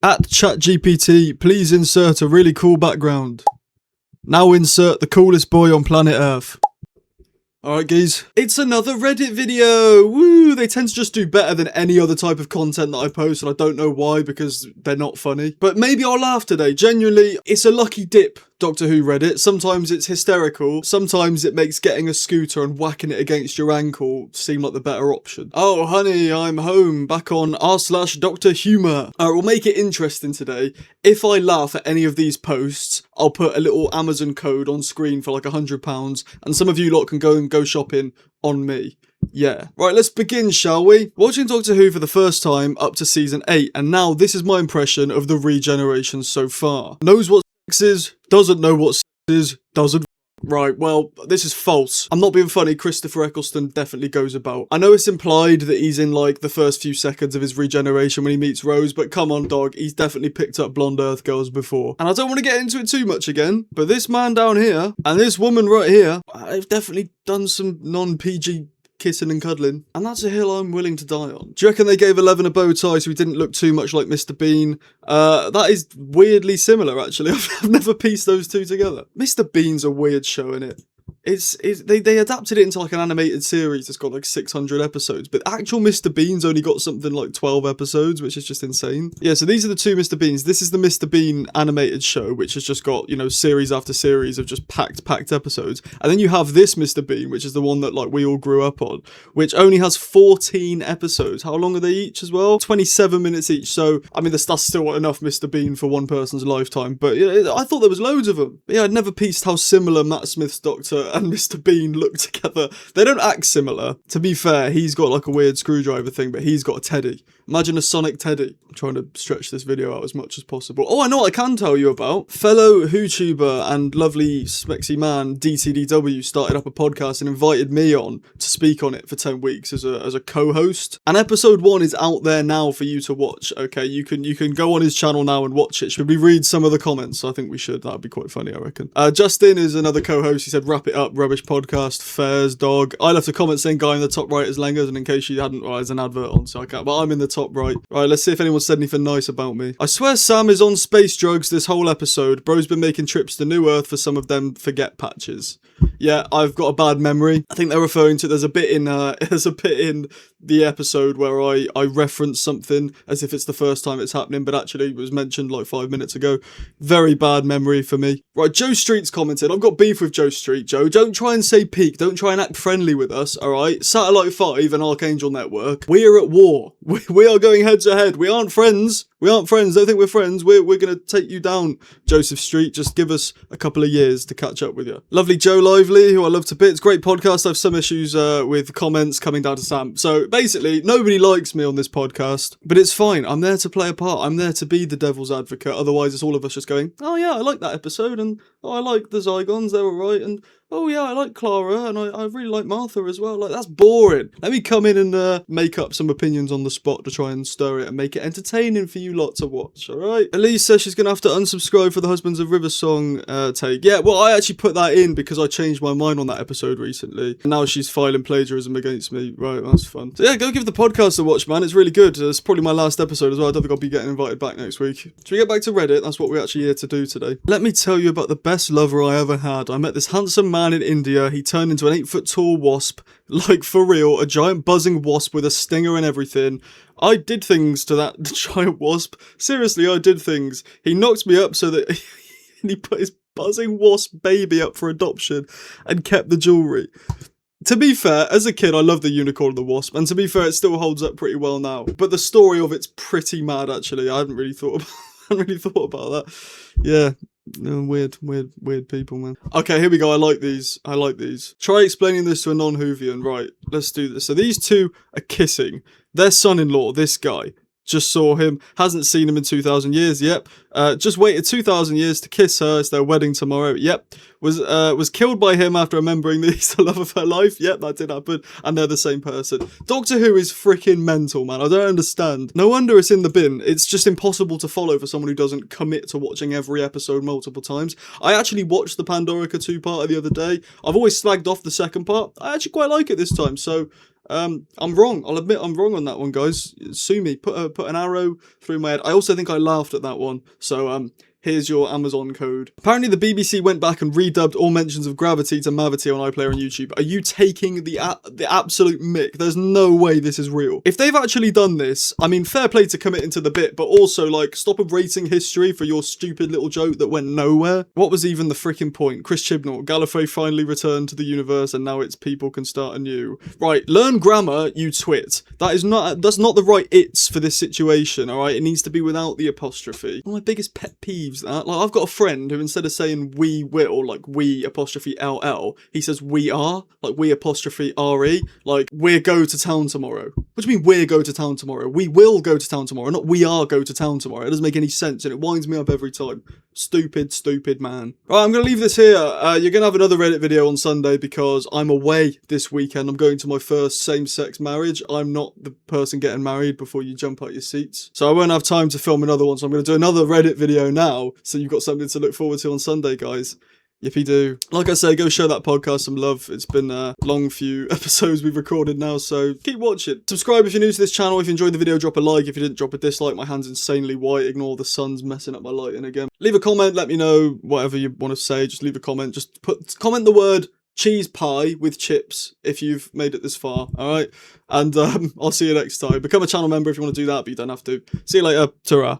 At ChatGPT, please insert a really cool background. Now insert the coolest boy on planet Earth. Alright guys, it's another Reddit video! Woo! They tend to just do better than any other type of content that I post, and I don't know why, because they're not funny. But maybe I'll laugh today. Genuinely, it's a lucky dip, Doctor Who Reddit. Sometimes it's hysterical, sometimes it makes getting a scooter and whacking it against your ankle seem like the better option. Oh honey, I'm home, back on r/Dr. Humour. Alright, we'll make it interesting today. If I laugh at any of these posts, I'll put a little Amazon code on screen for like £100, and some of you lot can go shopping on me. Yeah. Right, let's begin, shall we? Watching Doctor Who for the first time up to season 8, and now this is my impression of the regeneration so far. Knows what sex is, doesn't know what sex is, doesn't. Right, well, this is false. I'm not being funny, Christopher Eccleston definitely goes about. I know it's implied that he's in, like, the first few seconds of his regeneration when he meets Rose, but come on, dog, he's definitely picked up blonde Earth girls before. And I don't want to get into it too much again, but this man down here, and this woman right here, I've definitely done some non-PG kissing and cuddling, and that's a hill I'm willing to die on. Do you reckon they gave 11 a bow tie so he didn't look too much like Mr. Bean? That is weirdly similar, actually. I've never pieced those two together. Mr. Bean's a weird show, innit? They adapted it into like an animated series that's got like 600 episodes, but actual Mr. Bean's only got something like 12 episodes, which is just insane. Yeah, so these are the two Mr. Beans. This is the Mr. Bean animated show, which has just got, you know, series after series of just packed episodes. And then you have this Mr. Bean, which is the one that like we all grew up on, which only has 14 episodes. How long are they each as well? 27 minutes each. So, I mean, that's still enough Mr. Bean for one person's lifetime, but yeah, I thought there was loads of them. But yeah, I'd never pieced how similar Matt Smith's Doctor and Mr. Bean look together. They don't act similar. To be fair, he's got like a weird screwdriver thing, but he's got a teddy. Imagine a Sonic teddy. I'm trying to stretch this video out as much as possible. Oh, I know what I can tell you about. Fellow WhoTuber and lovely smexy man DTDW started up a podcast and invited me on to speak on it for 10 weeks as a co-host. And episode 1 is out there now for you to watch. Okay, you can go on his channel now and watch it. Should we read some of the comments? I think we should. That'd be quite funny, I reckon. Justin is another co-host. He said, wrap it up, rubbish podcast, fairs, dog. I left a comment saying guy in the top right is Lengers, and in case you hadn't, well, there's an advert on, so I can't, but I'm in the top right. Right, let's see if anyone said anything nice about me. I swear Sam is on space drugs this whole episode. Bro's been making trips to New Earth for some of them forget patches. Yeah, I've got a bad memory. I think they're referring to, there's a bit in the episode where I reference something as if it's the first time it's happening, but actually it was mentioned like 5 minutes ago. Very bad memory for me. Right, Joe Street's commented. I've got beef with Joe Street, Joe. Don't try and say peak. Don't try and act friendly with us, alright? Satellite 5 and Archangel Network. We are at war. We are going head to head. We aren't friends. We aren't friends. Don't think we're friends. We're going to take you down, Joseph Street. Just give us a couple of years to catch up with you. Lovely Joe Lively, who I love to bits. Great podcast. I have some issues with comments coming down to Sam. So basically, nobody likes me on this podcast, but it's fine. I'm there to play a part. I'm there to be the devil's advocate. Otherwise, it's all of us just going, oh yeah, I like that episode, and oh, I like the Zygons. They're all right, and oh yeah, I like Clara, and I really like Martha as well. Like, that's boring. Let me come in and make up some opinions on the spot to try and stir it and make it entertaining for you lot to watch, alright? Elise says she's going to have to unsubscribe for the Husbands of River song take. Yeah, well, I actually put that in because I changed my mind on that episode recently. And now she's filing plagiarism against me. Right, that's fun. So yeah, go give the podcast a watch, man. It's really good. It's probably my last episode as well. I don't think I'll be getting invited back next week. Should we get back to Reddit? That's what we're actually here to do today. Let me tell you about the best lover I ever had. I met this handsome man in India. He turned into an 8-foot tall wasp, like for real, a giant buzzing wasp with a stinger and everything. I did things to that giant wasp. Seriously, I did things. He knocked me up so that he put his buzzing wasp baby up for adoption and kept the jewellery. To be fair, as a kid, I loved the unicorn and the wasp, and to be fair, it still holds up pretty well now. But the story of it's pretty mad, actually. I hadn't really thought about that. Yeah. No, weird people, man. Okay, here we go. I like these. Try explaining this to a non-Whovian. Right, let's do this. So these two are kissing. Their son-in-law, this guy, just saw him, hasn't seen him in 2,000 years, yep. Just waited 2,000 years to kiss her, it's their wedding tomorrow, yep. Was killed by him after remembering that he's the love of her life, yep, that did happen, and they're the same person. Doctor Who is freaking mental, man, I don't understand. No wonder it's in the bin. It's just impossible to follow for someone who doesn't commit to watching every episode multiple times. I actually watched the Pandorica 2-parter the other day. I've always slagged off the second part. I actually quite like it this time, so I'm wrong. I'll admit I'm wrong on that one, guys. Sue me. Put an arrow through my head. I also think I laughed at that one. So here's your Amazon code. Apparently the BBC went back and redubbed all mentions of gravity to mavity on iPlayer and YouTube. Are you taking the absolute mick? There's no way this is real. If they've actually done this, I mean, fair play to committing to the bit, but also, like, stop erasing history for your stupid little joke that went nowhere. What was even the freaking point? Chris Chibnall, Gallifrey finally returned to the universe and now its people can start anew. Right, learn grammar, you twit. That's not the right it's for this situation, alright? It needs to be without the apostrophe. One of my biggest pet peeves, that. Like, I've got a friend who instead of saying we will, like we apostrophe LL, he says we are, like we apostrophe RE, like we're go to town tomorrow. What do you mean we're go to town tomorrow? We will go to town tomorrow, not we are go to town tomorrow. It doesn't make any sense and it winds me up every time. Stupid man. Right, I'm gonna leave this here. You're gonna have another Reddit video on Sunday because I'm away this weekend. I'm going to my first same-sex marriage. I'm not the person getting married before you jump out your seats. So I won't have time to film another one, so I'm gonna do another Reddit video now, so you've got something to look forward to on Sunday, guys. Yippee do. Like I say, go show that podcast some love. It's been a long few episodes we've recorded now, so keep watching. Subscribe if you're new to this channel. If you enjoyed the video, drop a like. If you didn't, drop a dislike. My hand's insanely white. Ignore the sun's messing up my lighting again. Leave a comment. Let me know whatever you want to say. Just leave a comment. Just comment the word cheese pie with chips if you've made it this far, alright? And I'll see you next time. Become a channel member if you want to do that, but you don't have to. See you later. Ta-ra.